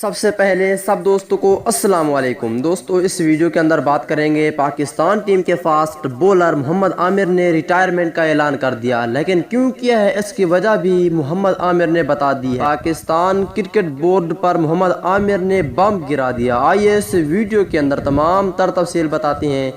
سب سے پہلے سب دوستوں کو السلام علیکم دوستوں، اس ویڈیو کے اندر بات کریں گے پاکستان ٹیم کے فاسٹ بولر محمد عامر نے ریٹائرمنٹ کا اعلان کر دیا، لیکن کیوں کیا ہے اس کی وجہ بھی محمد عامر نے بتا دی ہے۔ پاکستان کرکٹ بورڈ پر محمد عامر نے بم گرا دیا۔ آئیے اس ویڈیو کے اندر تمام تر تفصیل بتاتے ہیں۔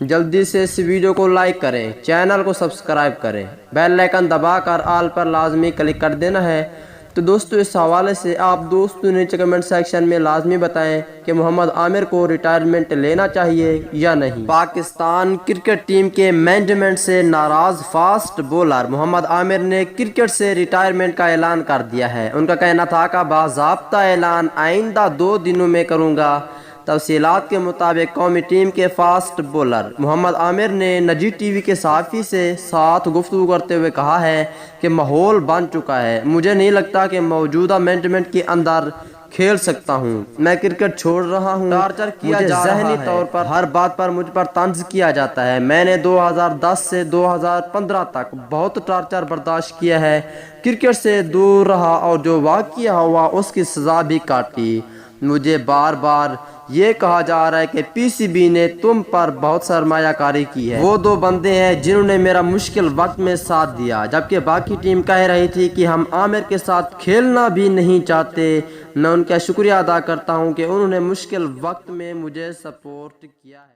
جلدی سے اس ویڈیو کو لائک کریں، چینل کو سبسکرائب کریں، بیل آئیکن دبا کر آل پر لازمی کلک کر دینا ہے۔ تو دوستو اس حوالے سے آپ دوستوں نے کمنٹ سیکشن میں لازمی بتائیں کہ محمد عامر کو ریٹائرمنٹ لینا چاہیے یا نہیں۔ پاکستان کرکٹ ٹیم کے مینجمنٹ سے ناراض فاسٹ بولر محمد عامر نے کرکٹ سے ریٹائرمنٹ کا اعلان کر دیا ہے۔ ان کا کہنا تھا کہ باضابطہ اعلان آئندہ 2 دنوں میں کروں گا۔ تفصیلات کے مطابق قومی ٹیم کے فاسٹ بولر محمد عامر نے نجی ٹی وی کے صحافی سے ساتھ گفتگو کرتے ہوئے کہا ہے کہ ماحول بن چکا ہے، مجھے نہیں لگتا کہ موجودہ مینجمنٹ کے اندر کھیل سکتا ہوں، میں کرکٹ چھوڑ رہا ہوں، ٹارچر کیا جا رہا ہے، ذہنی طور پر ہر بات پر مجھ پر طنز کیا جاتا ہے، میں نے 2010 سے 2015 تک بہت ٹارچر برداشت کیا ہے، کرکٹ سے دور رہا اور جو واقعہ ہوا اس کی سزا بھی کاٹی۔ مجھے بار بار یہ کہا جا رہا ہے کہ پی سی بی نے تم پر بہت سرمایہ کاری کی ہے، وہ 2 بندے ہیں جنہوں نے میرا مشکل وقت میں ساتھ دیا، جبکہ باقی ٹیم کہہ رہی تھی کہ ہم عامر کے ساتھ کھیلنا بھی نہیں چاہتے۔ میں ان کا شکریہ ادا کرتا ہوں کہ انہوں نے مشکل وقت میں مجھے سپورٹ کیا ہے۔